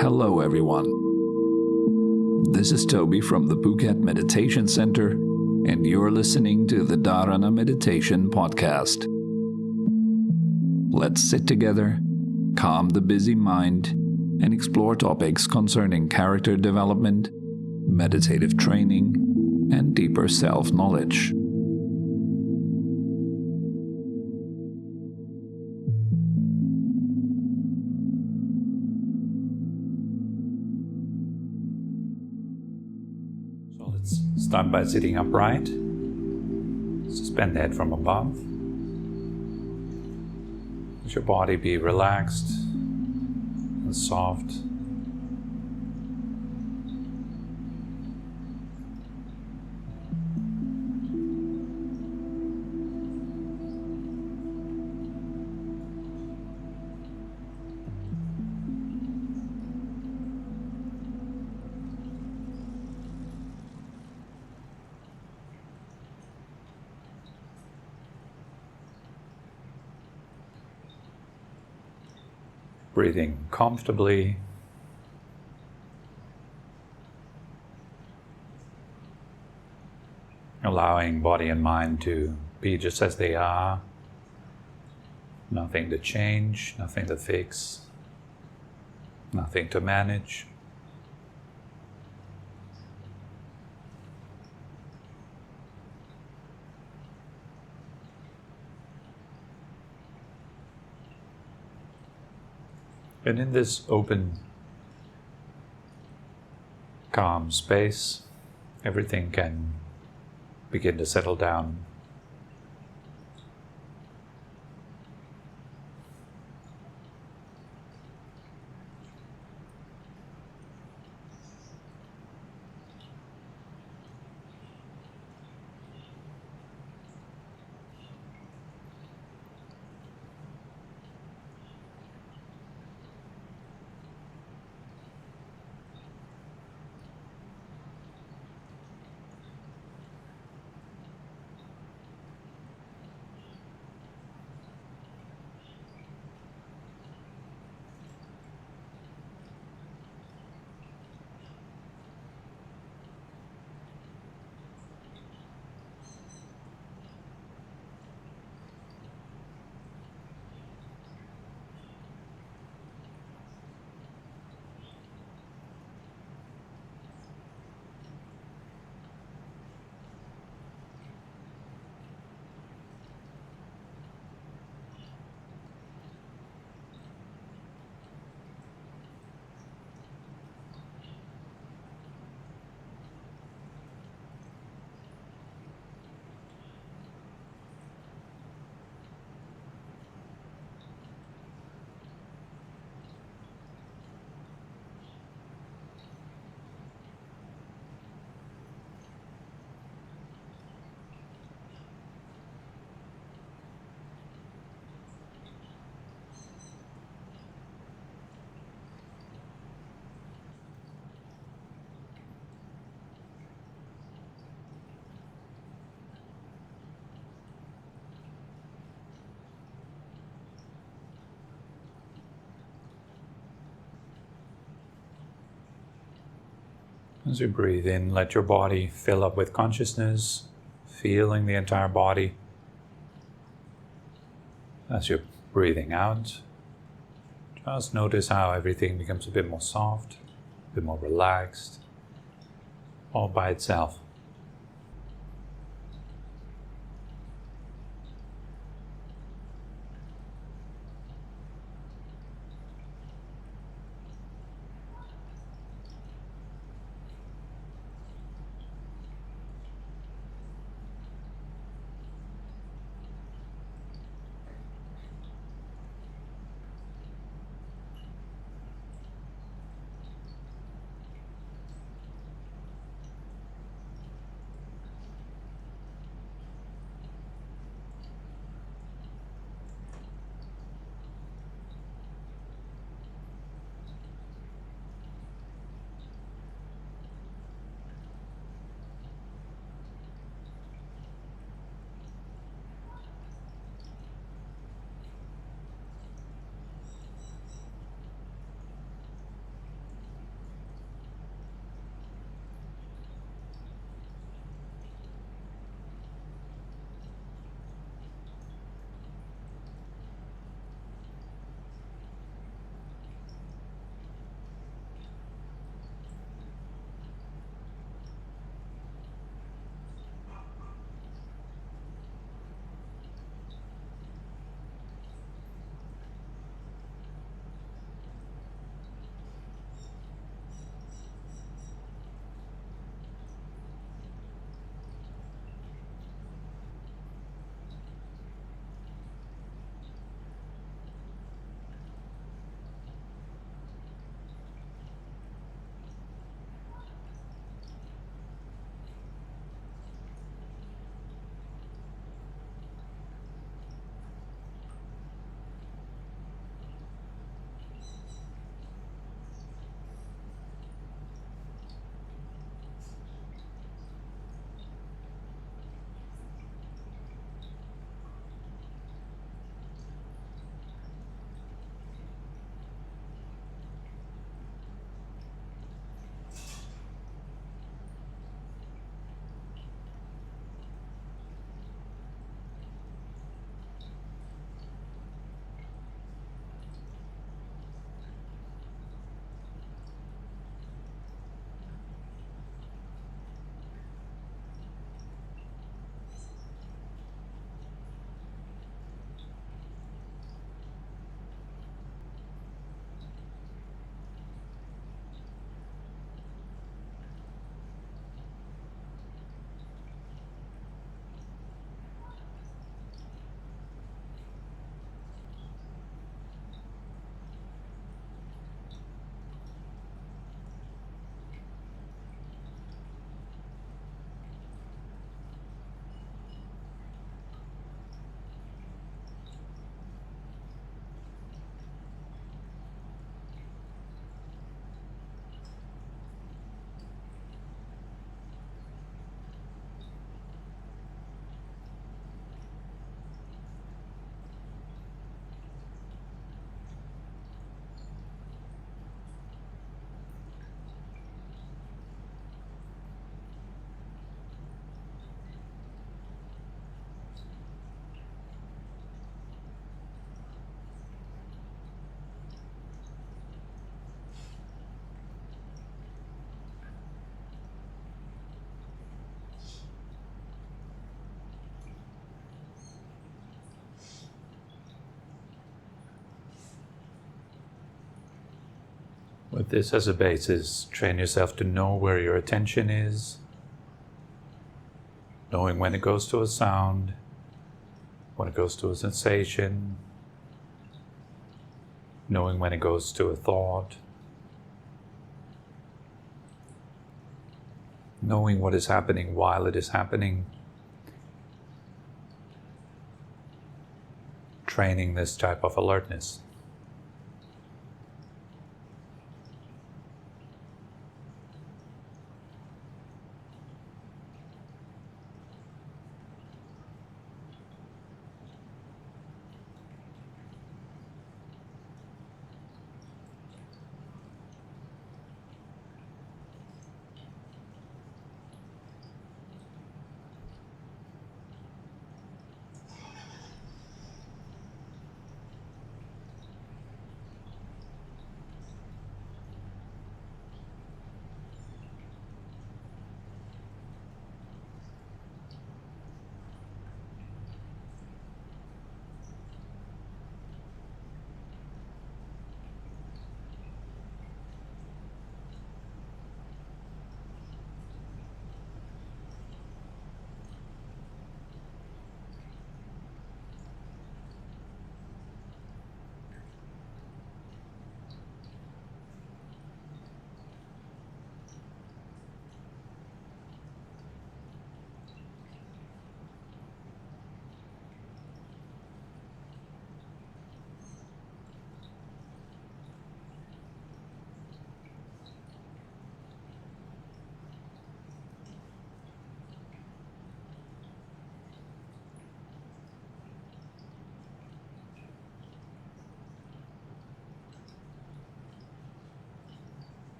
Hello everyone. This is Tobi from the Phuket Meditation Center, and you're listening to the Dharana Meditation Podcast. Let's sit together, calm the busy mind, and explore topics concerning character development, meditative training, and deeper self-knowledge. So let's start by sitting upright. Suspend the head from above. Let your body be relaxed and soft. Breathing comfortably. Allowing body and mind to be just as they are. Nothing to change, nothing to fix, nothing to manage. And in this open, calm space, everything can begin to settle down. As you breathe in, let your body fill up with consciousness, feeling the entire body. As you're breathing out, just notice how everything becomes a bit more soft, a bit more relaxed, all by itself. With this as a basis, train yourself to know where your attention is, knowing when it goes to a sound, when it goes to a sensation, knowing when it goes to a thought, knowing what is happening while it is happening, training this type of alertness.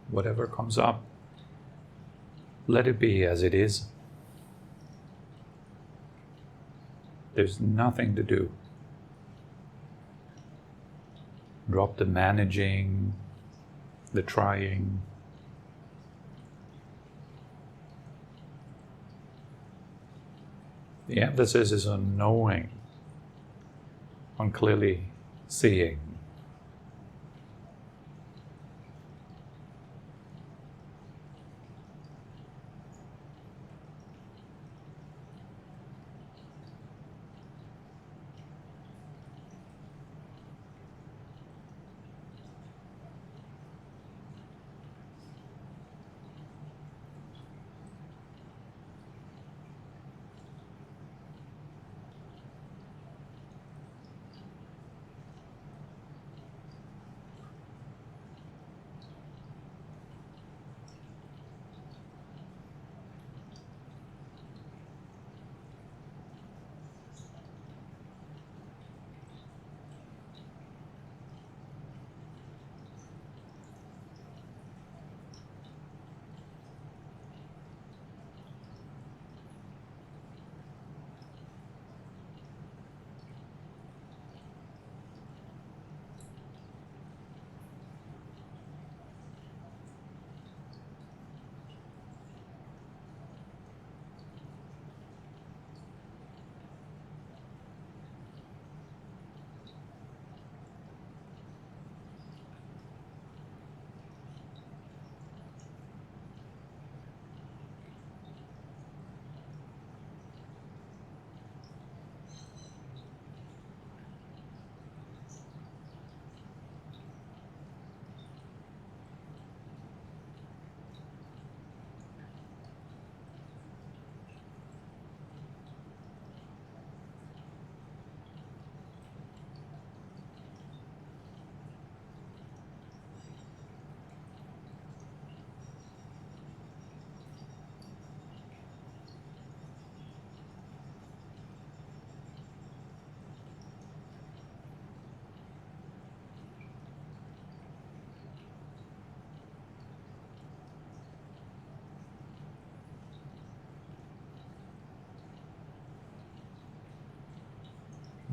Whatever comes up, let it be as it is. There's nothing to do. Drop the managing, the trying. The emphasis is on knowing, on clearly seeing.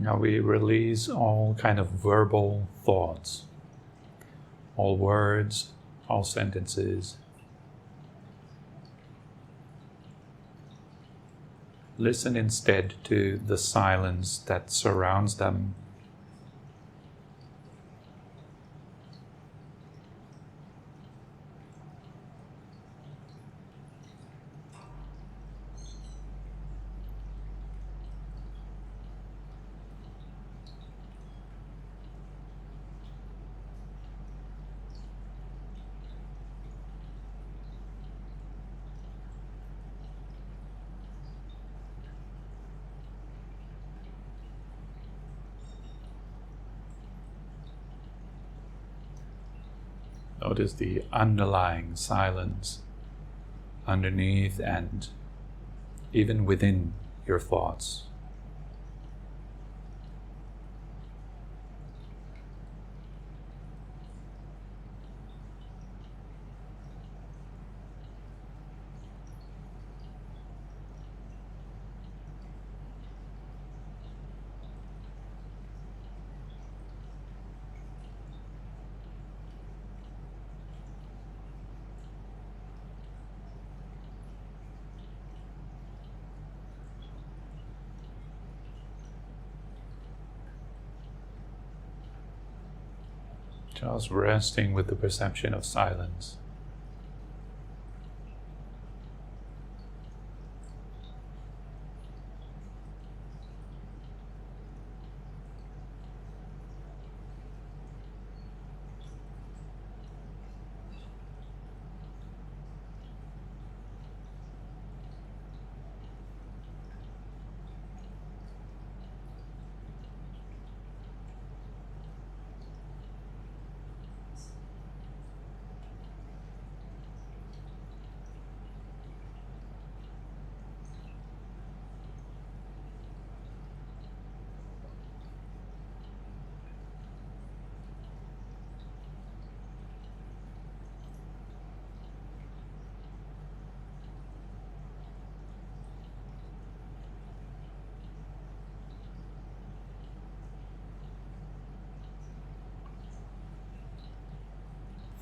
Now we release all kind of verbal thoughts, all words, all sentences. Listen instead to the silence that surrounds them. Notice the underlying silence underneath and even within your thoughts. Just resting with the perception of silence.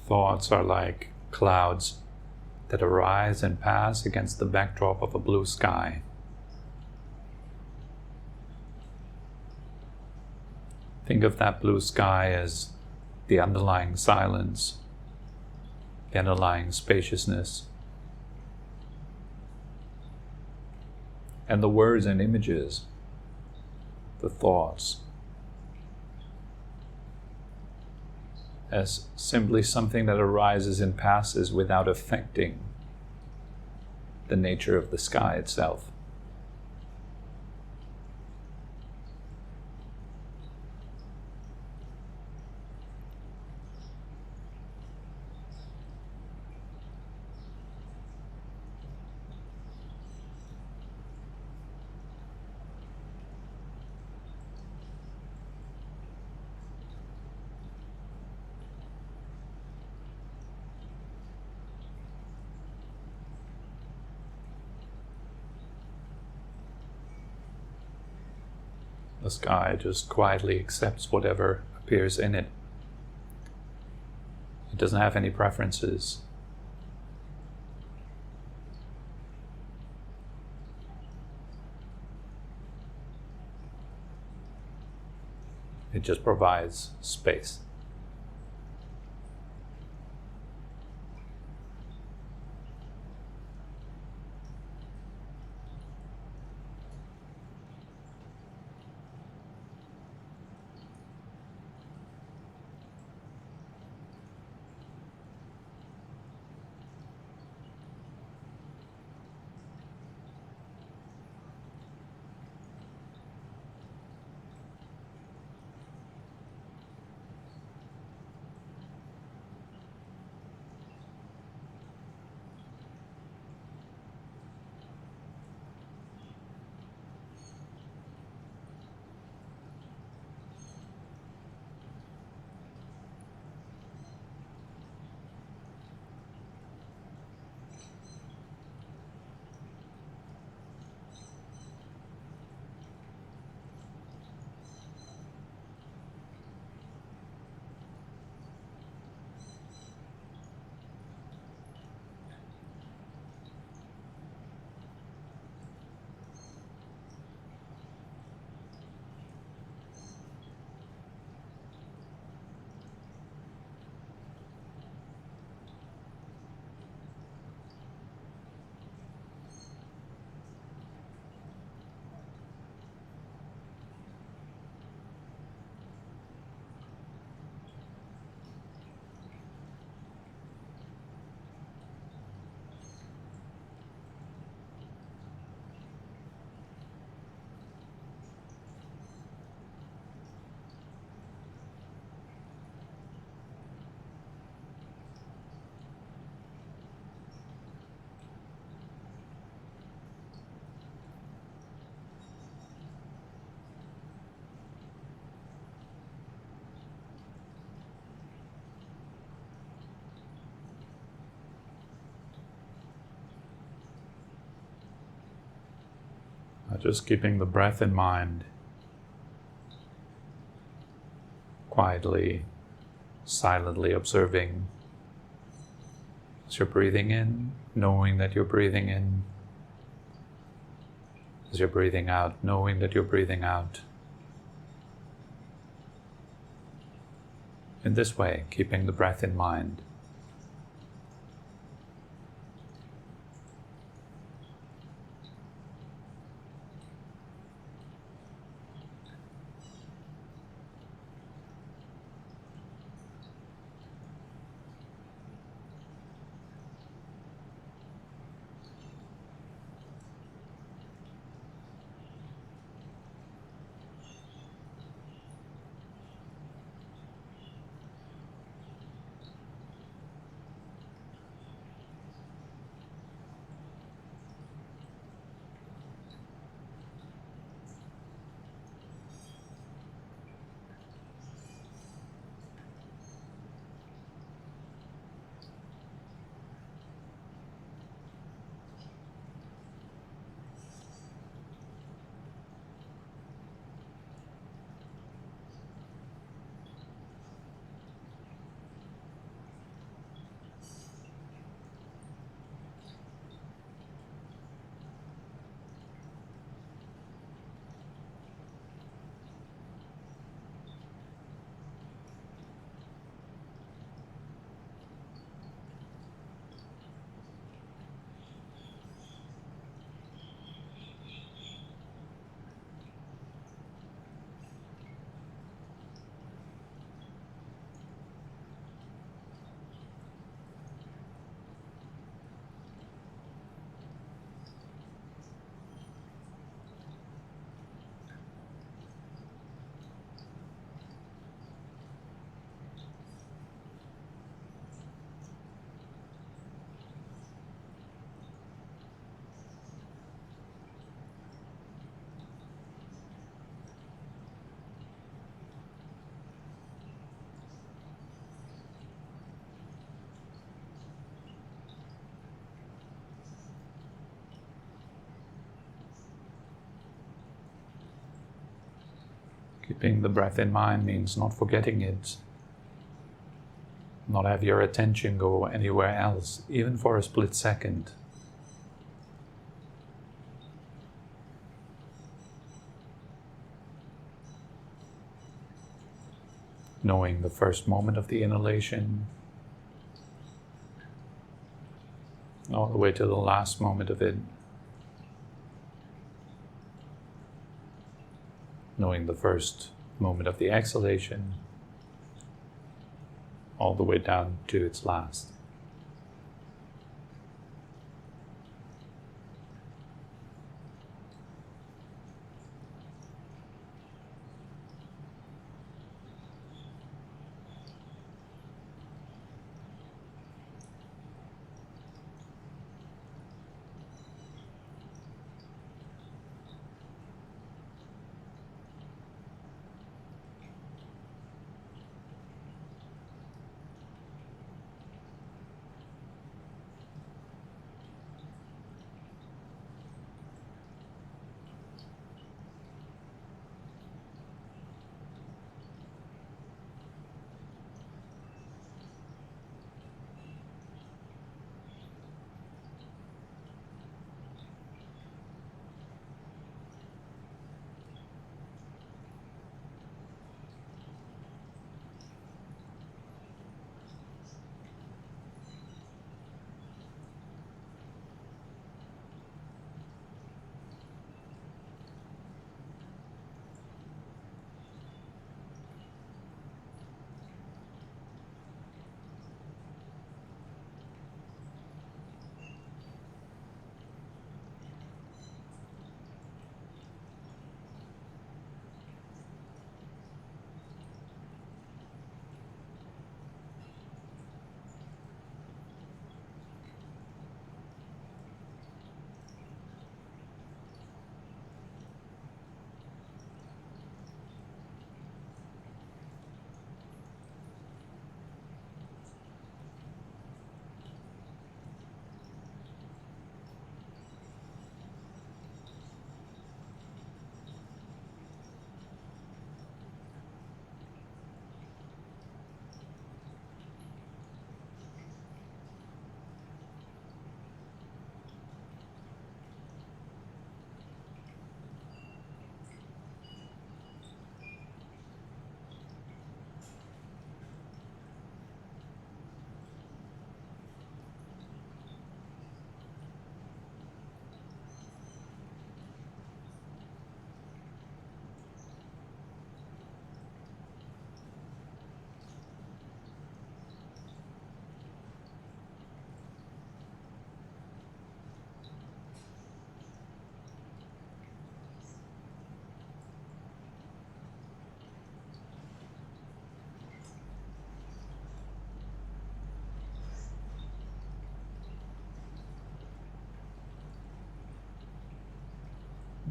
Thoughts are like clouds that arise and pass against the backdrop of a blue sky. Think of that blue sky as the underlying silence, the underlying spaciousness, and the words and images, the thoughts, as simply something that arises and passes without affecting the nature of the sky itself. The sky just quietly accepts whatever appears in it. It doesn't have any preferences. It just provides space. Just keeping the breath in mind, quietly, silently observing as you're breathing in, knowing that you're breathing in, as you're breathing out, knowing that you're breathing out. In this way, keeping the breath in mind. Keeping the breath in mind means not forgetting it, not have your attention go anywhere else, even for a split second. Knowing the first moment of the inhalation, all the way to the last moment of it. Knowing the first moment of the exhalation, all the way down to its last.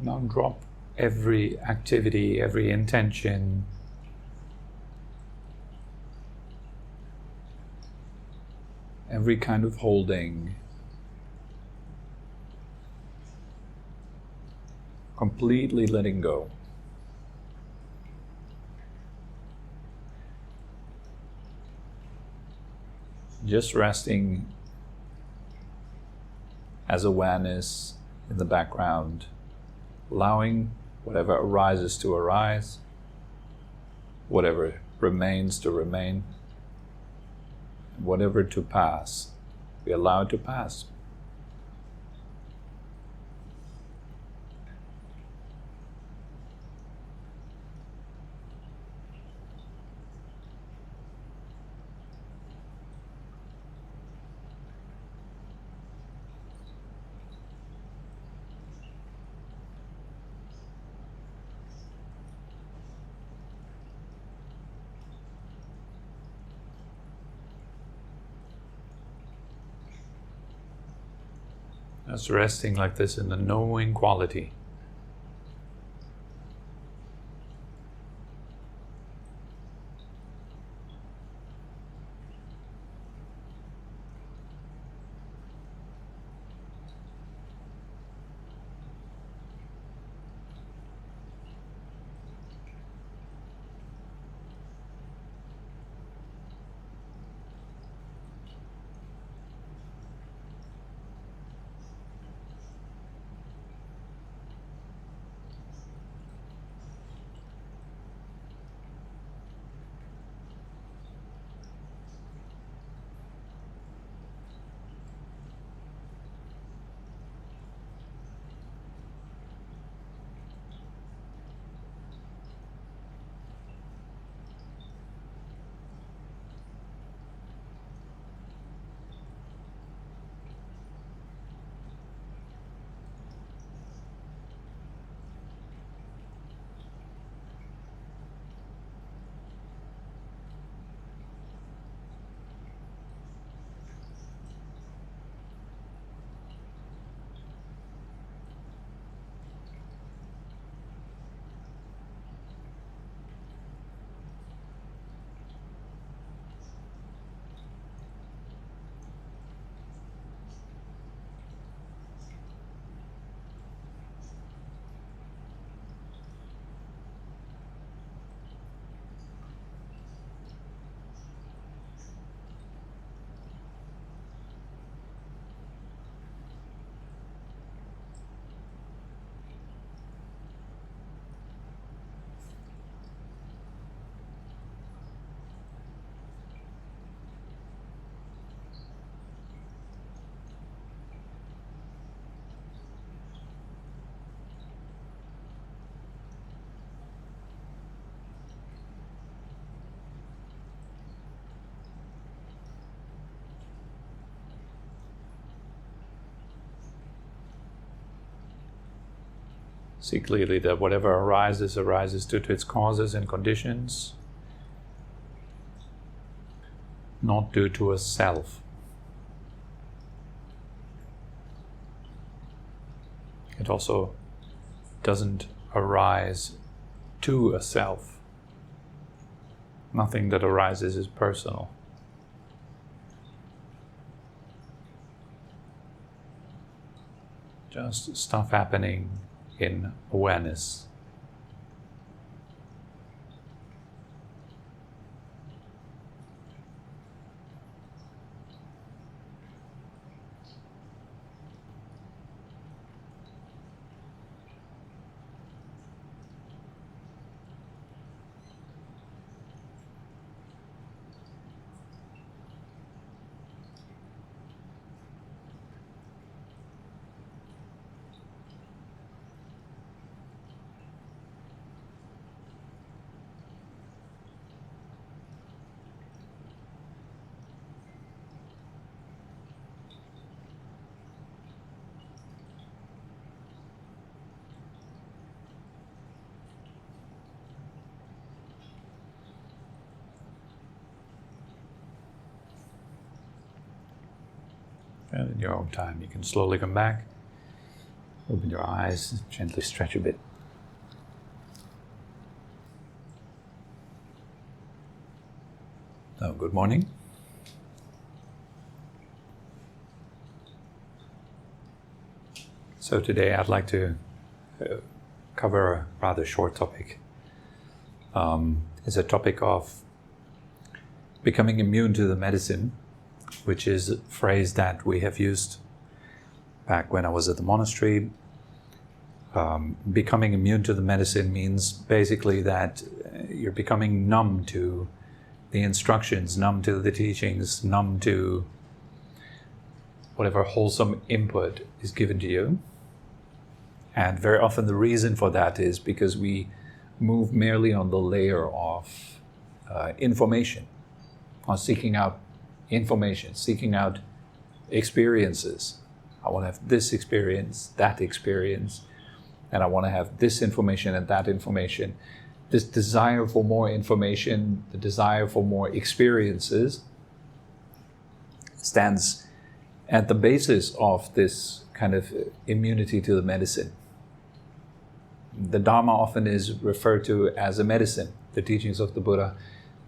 Now drop every activity, every intention, every kind of holding, completely letting go. Just resting as awareness in the background, allowing whatever arises to arise, whatever remains to remain, and whatever to pass, we allow it to pass. Just resting like this in the knowing quality. See clearly that whatever arises due to its causes and conditions, not due to a self. It also doesn't arise to a self. Nothing that arises is personal. Just stuff happening in awareness. And in your own time, you can slowly come back. Open your eyes, gently stretch a bit. Good morning. So today I'd like to cover a rather short topic. It's a topic of becoming immune to the medicine, which is a phrase that we have used back when I was at the monastery. Becoming immune to the medicine means basically that you're becoming numb to the instructions, numb to the teachings, numb to whatever wholesome input is given to you. And very often the reason for that is because we move merely on the layer of information, on seeking out information, seeking out experiences. I want to have this experience, and I want to have this information and that information. This desire for more information, the desire for more experiences, stands at the basis of this kind of immunity to the medicine. The Dharma often is referred to as a medicine. The teachings of the Buddha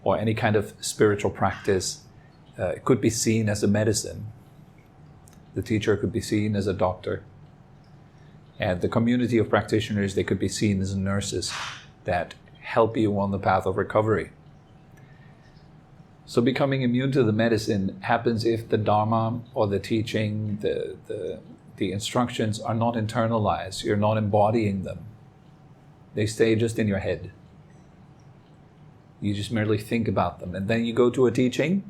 or any kind of spiritual practice could be seen as a medicine. The teacher could be seen as a doctor. And the community of practitioners, they could be seen as nurses that help you on the path of recovery. So becoming immune to the medicine happens if the Dharma or the teaching, the instructions are not internalized. You're not embodying them. They stay just in your head. You just merely think about them. And then you go to a teaching,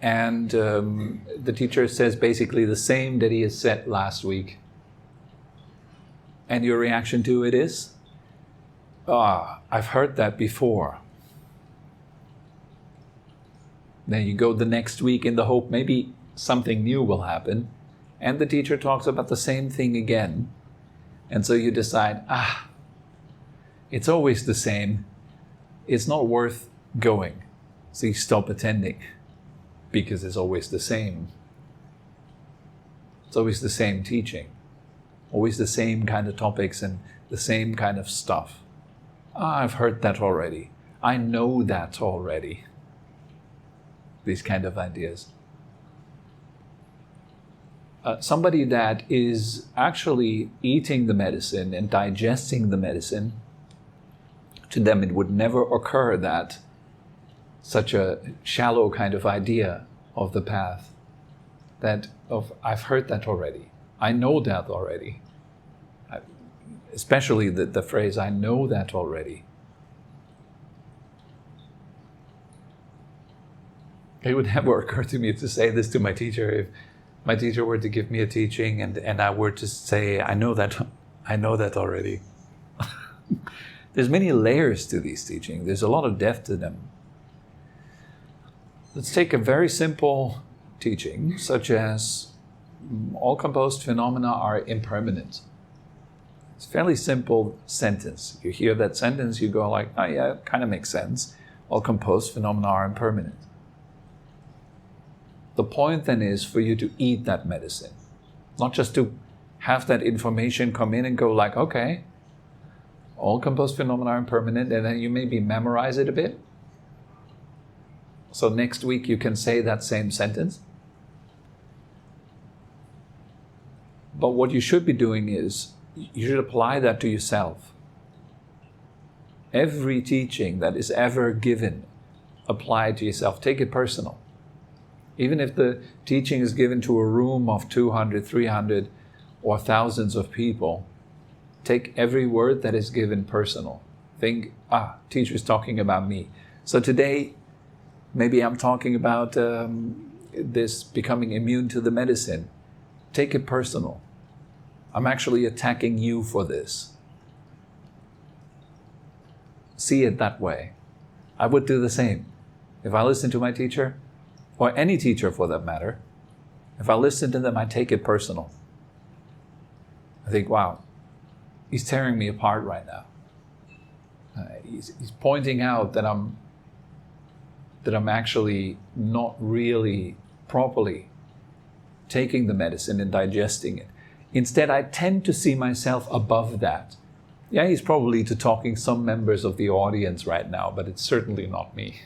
and the teacher says basically the same that he has said last week. And your reaction to it is, I've heard that before. Then you go the next week in the hope maybe something new will happen, and the teacher talks about the same thing again. And so you decide, it's always the same. It's not worth going. So you stop attending because it's always the same. It's always the same teaching, always the same kind of topics and the same kind of stuff. I've heard that already. I know that already. These kind of ideas. Somebody that is actually eating the medicine and digesting the medicine, to them it would never occur that such a shallow kind of idea of the path, I've heard that already. I know that already. Especially the phrase, I know that already. It would never occur to me to say this to my teacher. If my teacher were to give me a teaching and I were to say, I know that already. There's many layers to these teachings. There's a lot of depth to them. Let's take a very simple teaching, such as all composed phenomena are impermanent. It's a fairly simple sentence. You hear that sentence, you go like, oh yeah, it kind of makes sense. All composed phenomena are impermanent. The point then is for you to eat that medicine. Not just to have that information come in and go like, okay, all composed phenomena are impermanent, and then you maybe memorize it a bit. So next week you can say that same sentence. But what you should be doing is, you should apply that to yourself. Every teaching that is ever given, apply it to yourself. Take it personal. Even if the teaching is given to a room of 200, 300, or thousands of people, take every word that is given personal. Think, teacher's talking about me. So today, maybe I'm talking about this becoming immune to the medicine. Take it personal. I'm actually attacking you for this. See it that way. I would do the same. If I listen to my teacher, or any teacher for that matter, if I listen to them, I take it personal. I think, wow, he's tearing me apart right now. He's pointing out that I'm actually not really properly taking the medicine and digesting it. Instead, I tend to see myself above that. Yeah, he's probably talking some members of the audience right now, but it's certainly not me.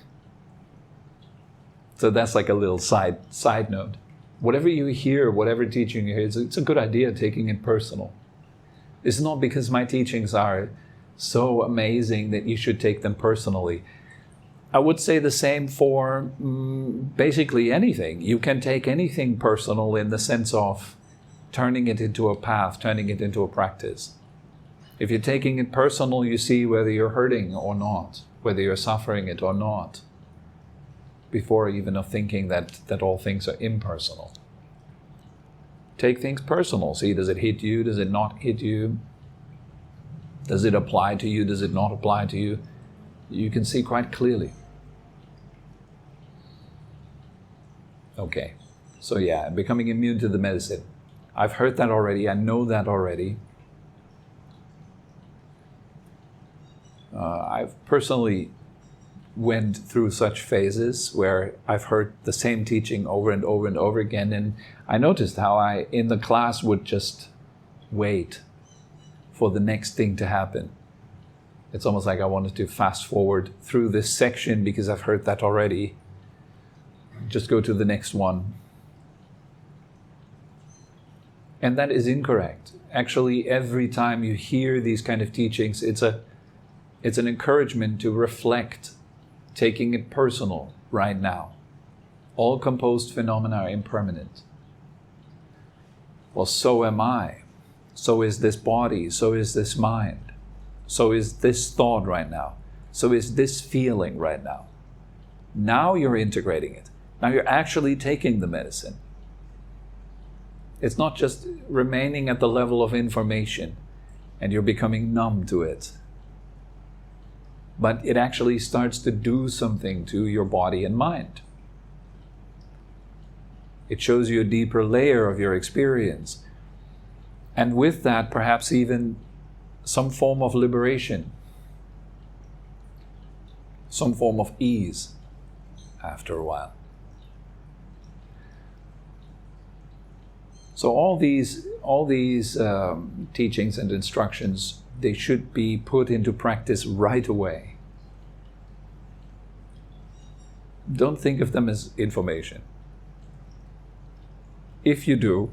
So that's like a little side note. Whatever you hear, whatever teaching you hear, it's a good idea taking it personal. It's not because my teachings are so amazing that you should take them personally. I would say the same for basically anything. You can take anything personal in the sense of turning it into a path, turning it into a practice. If you're taking it personal, you see whether you're hurting or not, whether you're suffering it or not, before even of thinking that all things are impersonal. Take things personal. See, does it hit you? Does it not hit you? Does it apply to you? Does it not apply to you? You can see quite clearly. Okay, so yeah, becoming immune to the medicine. I've heard that already. I know that already. I've personally went through such phases where I've heard the same teaching over and over and over again, and I noticed how I, in the class, would just wait for the next thing to happen. It's almost like I wanted to fast forward through this section because I've heard that already. Just go to the next one. And that is incorrect. Actually, every time you hear these kind of teachings, it's an encouragement to reflect, taking it personal right now. All composed phenomena are impermanent. Well, so am I. So is this body. So is this mind. So is this thought right now. So is this feeling right now. Now you're integrating it. Now you're actually taking the medicine. It's not just remaining at the level of information and you're becoming numb to it. But it actually starts to do something to your body and mind. It shows you a deeper layer of your experience. And with that, perhaps even some form of liberation, some form of ease after a while. So all these teachings and instructions, they should be put into practice right away. Don't think of them as information. If you do,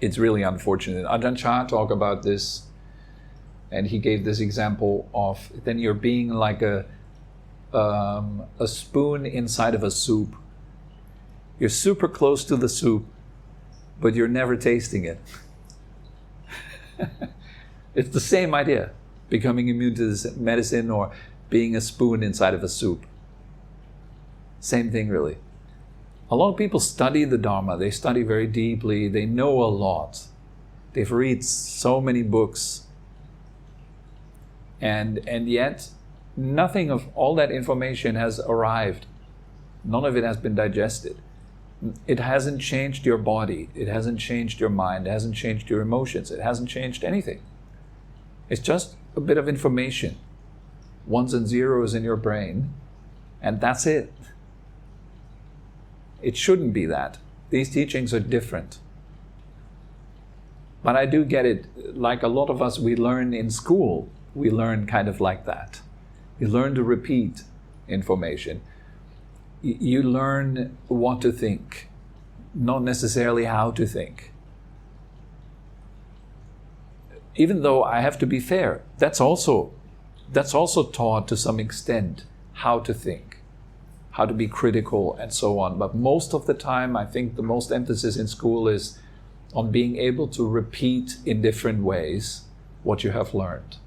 it's really unfortunate. Ajahn Chah talked about this, and he gave this example of then you're being like a spoon inside of a soup. You're super close to the soup, but you're never tasting it. It's the same idea, becoming immune to this medicine or being a spoon inside of a soup. Same thing, really. A lot of people study the Dharma. They study very deeply. They know a lot. They've read so many books. And yet, nothing of all that information has arrived. None of it has been digested. It hasn't changed your body. It hasn't changed your mind. It hasn't changed your emotions. It hasn't changed anything. It's just a bit of information. Ones and zeros in your brain. And that's it. It shouldn't be that. These teachings are different. But I do get it. Like a lot of us, we learn in school. We learn kind of like that. You learn to repeat information. You learn what to think, not necessarily how to think. Even though I have to be fair, that's also taught to some extent, how to think, how to be critical and so on. But most of the time, I think the most emphasis in school is on being able to repeat in different ways what you have learned.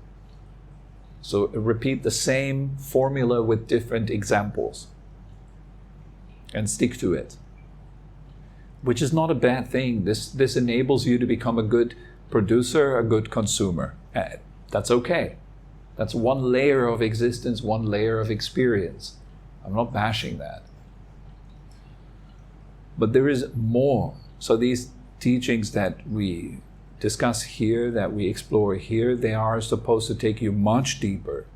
So repeat the same formula with different examples. And stick to it, which is not a bad thing. This enables you to become a good producer, a good consumer. That's okay. That's one layer of existence, one layer of experience. I'm not bashing that. But there is more. So these teachings that we discuss here, that we explore here, they are supposed to take you much deeper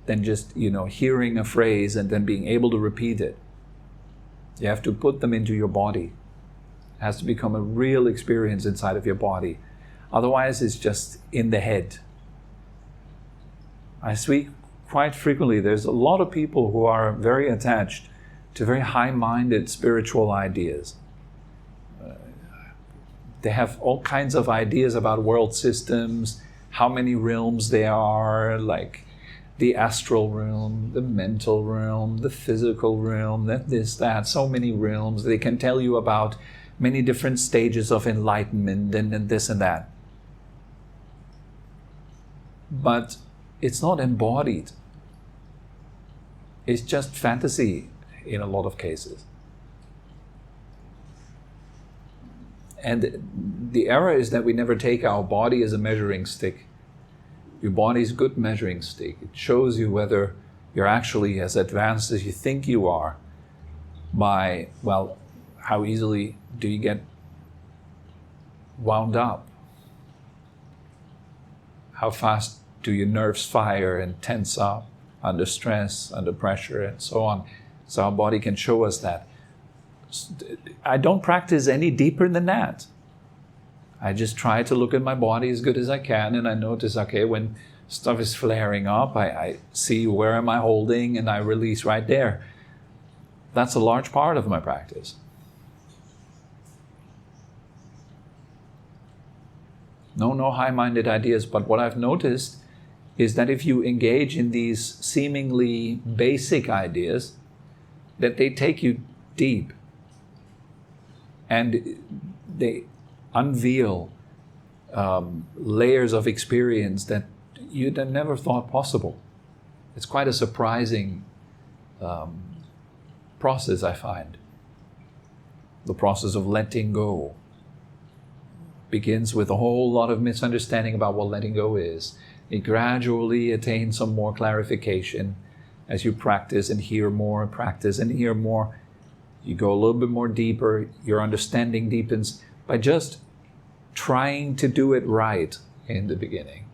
than just, hearing a phrase and then being able to repeat it. You have to put them into your body. It has to become a real experience inside of your body. Otherwise, it's just in the head. I speak quite frequently. There's a lot of people who are very attached to very high-minded spiritual ideas. They have all kinds of ideas about world systems, how many realms there are, like the astral realm, the mental realm, the physical realm, that, so many realms. They can tell you about many different stages of enlightenment and this and that. But it's not embodied. It's just fantasy in a lot of cases. And the error is that we never take our body as a measuring stick. Your body is a good measuring stick. It shows you whether you're actually as advanced as you think you are by, well, how easily do you get wound up? How fast do your nerves fire and tense up under stress, under pressure, and so on? So our body can show us that. I don't practice any deeper than that. I just try to look at my body as good as I can, and I notice, okay, when stuff is flaring up, I see where am I holding, and I release right there. That's a large part of my practice. No high-minded ideas, but what I've noticed is that if you engage in these seemingly basic ideas, that they take you deep. And they unveil layers of experience that you'd never thought possible. It's quite a surprising process, I find. The process of letting go begins with a whole lot of misunderstanding about what letting go is. It gradually attains some more clarification as you practice and hear more, practice and hear more. You go a little bit more deeper, your understanding deepens by just trying to do it right in the beginning,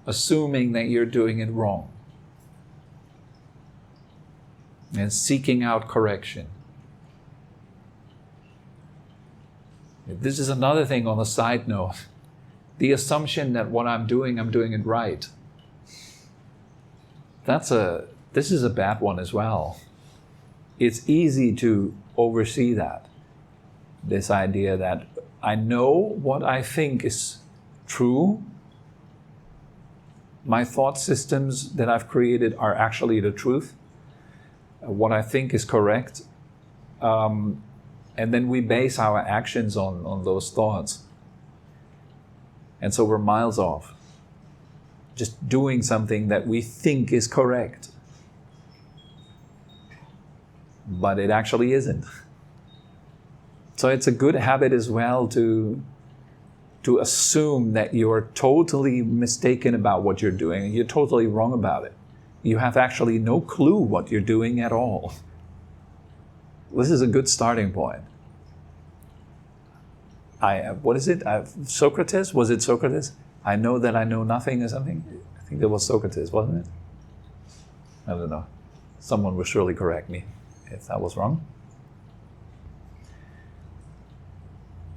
assuming that you're doing it wrong, and seeking out correction. This is another thing on a side note. The assumption that what I'm doing it right. This is a bad one as well. It's easy to oversee that. This idea that I know what I think is true. My thought systems that I've created are actually the truth. What I think is correct. And then we base our actions on those thoughts. And so we're miles off. Just doing something that we think is correct. But it actually isn't. So it's a good habit as well to assume that you're totally mistaken about what you're doing and you're totally wrong about it. You have actually no clue what you're doing at all. This is a good starting point. What is it? Socrates? Was it Socrates? I know that I know nothing or something? I think that was Socrates, wasn't it? I don't know. Someone will surely correct me if that was wrong.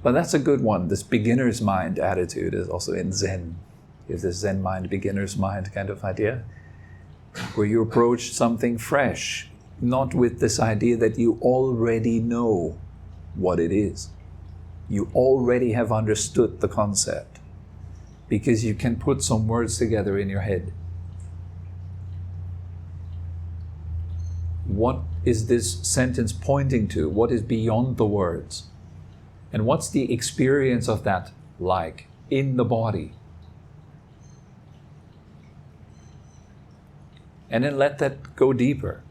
But that's a good one. This beginner's mind attitude is also in Zen. Is this Zen mind, beginner's mind kind of idea, where you approach something fresh, not with this idea that you already know what it is. You already have understood the concept because you can put some words together in your head. What is this sentence pointing to? What is beyond the words? And what's the experience of that like in the body? And then let that go deeper.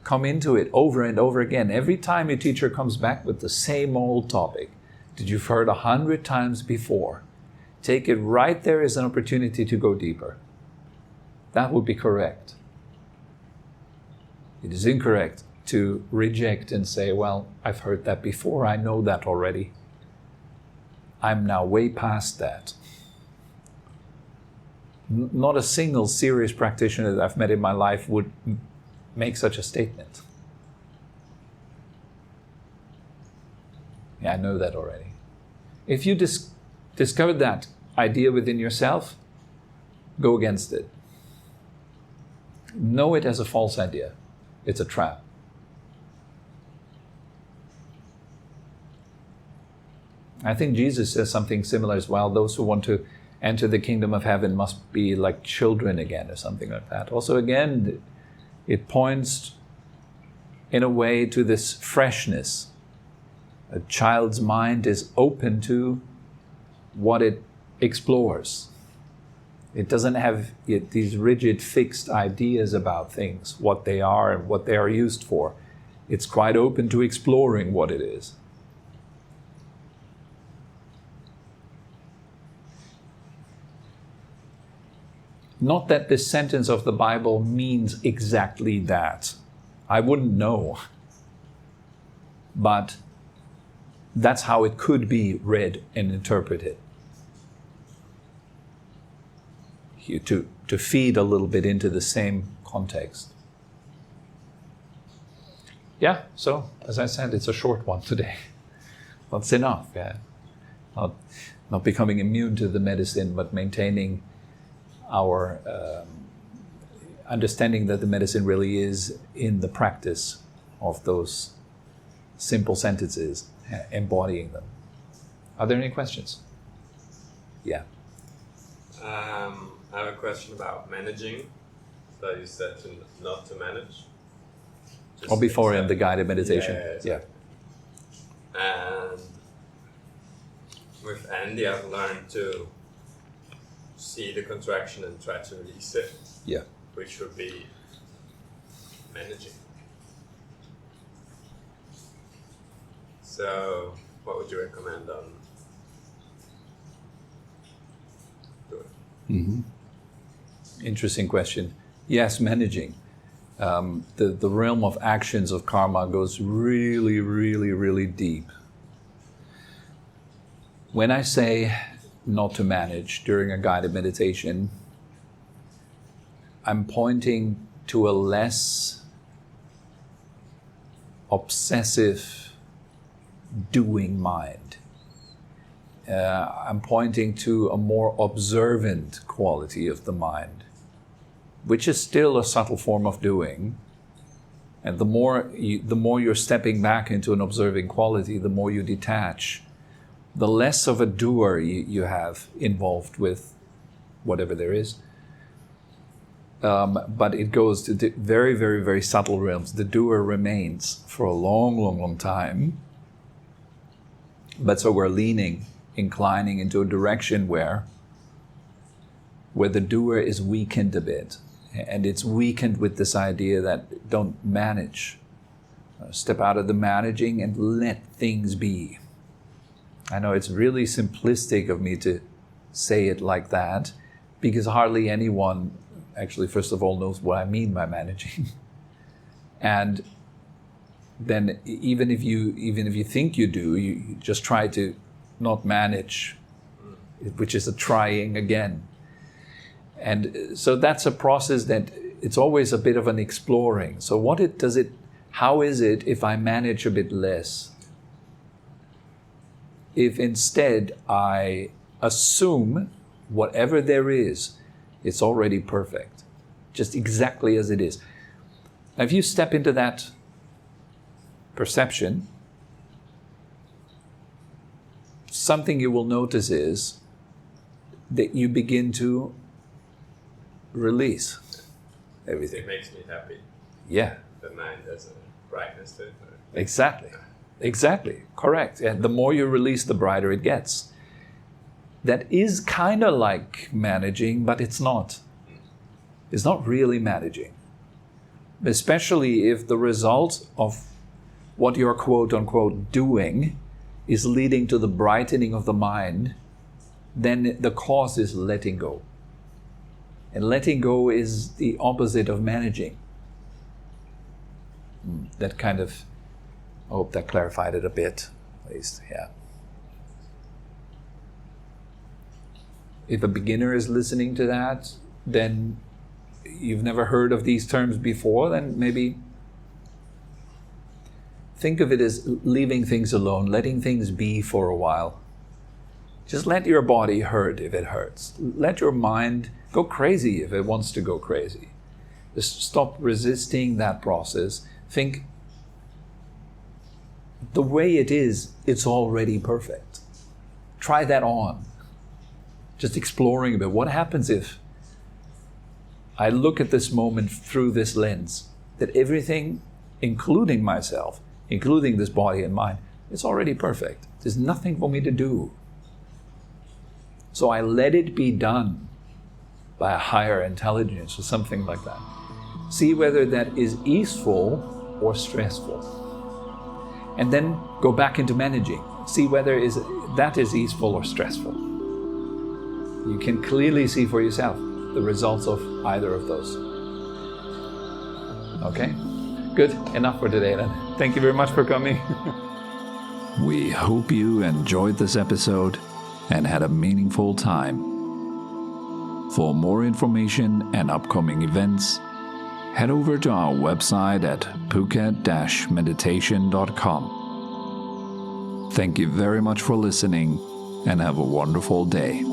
Come into it over and over again. Every time your teacher comes back with the same old topic that you've heard 100 times before, take it right there as an opportunity to go deeper. That would be correct. It is incorrect to reject and say, well, I've heard that before, I know that already. I'm now way past that. Not a single serious practitioner that I've met in my life would make such a statement. Yeah, I know that already. If you discovered that idea within yourself, go against it. Know it as a false idea. It's a trap. I think Jesus says something similar as well. Those who want to enter the kingdom of heaven must be like children again, or something like that. Also, again, it points in a way to this freshness. A child's mind is open to what it explores. It doesn't have these rigid, fixed ideas about things, what they are and what they are used for. It's quite open to exploring what it is. Not that this sentence of the Bible means exactly that. I wouldn't know. But that's how it could be read and interpreted. To feed a little bit into the same context. Yeah, so as I said, it's a short one today. That's enough. Yeah, not becoming immune to the medicine, but maintaining our understanding that the medicine really is in the practice of those simple sentences, embodying them. Are there any questions? Yeah. I have a question about managing. So you said not to manage. Or before in the guided meditation. Yeah, exactly. And with Andy, I've learned to see the contraction and try to release it. Yeah. Which would be managing. So, what would you recommend on doing? Mm-hmm. Interesting question. Yes, managing. The realm of actions of karma goes really, really, really deep. When I say not to manage during a guided meditation, I'm pointing to a less obsessive doing mind. I'm pointing to a more observant quality of the mind, which is still a subtle form of doing. And the more you're stepping back into an observing quality, the more you detach, the less of a doer you have involved with whatever there is. But it goes to very, very, very subtle realms. The doer remains for a long, long, long time. But so we're inclining into a direction where the doer is weakened a bit. And it's weakened with this idea that don't manage. Step out of the managing and let things be. I know it's really simplistic of me to say it like that, because hardly anyone actually, first of all, knows what I mean by managing. And then even if you think you do, you just try to not manage, which is a trying again. And so that's a process that it's always a bit of an exploring. So how is it if I manage a bit less? If instead I assume whatever there is, it's already perfect, just exactly as it is. Now, if you step into that perception, something you will notice is that you begin to release everything. It makes me happy. Yeah. The mind has a brightness to it. Exactly. Correct. And the more you release, the brighter it gets. That is kind of like managing, but it's not. It's not really managing. Especially if the result of what you're quote unquote doing is leading to the brightening of the mind, then the cause is letting go. And letting go is the opposite of managing. That kind of, I hope that clarified it a bit, at least, yeah. If a beginner is listening to that, then you've never heard of these terms before, then maybe think of it as leaving things alone, letting things be for a while. Just let your body hurt if it hurts. Let your mind go crazy if it wants to go crazy. Just stop resisting that process. Think, the way it is, it's already perfect. Try that on. Just exploring a bit. What happens if I look at this moment through this lens, that everything, including myself, including this body and mind, it's already perfect. There's nothing for me to do. So I let it be done by a higher intelligence or something like that. See whether that is easeful or stressful. And then go back into managing. See whether that is easeful or stressful. You can clearly see for yourself the results of either of those. Okay? Good. Enough for today then. Thank you very much for coming. We hope you enjoyed this episode and had a meaningful time. For more information and upcoming events, head over to our website at phuket-meditation.com. Thank you very much for listening and have a wonderful day.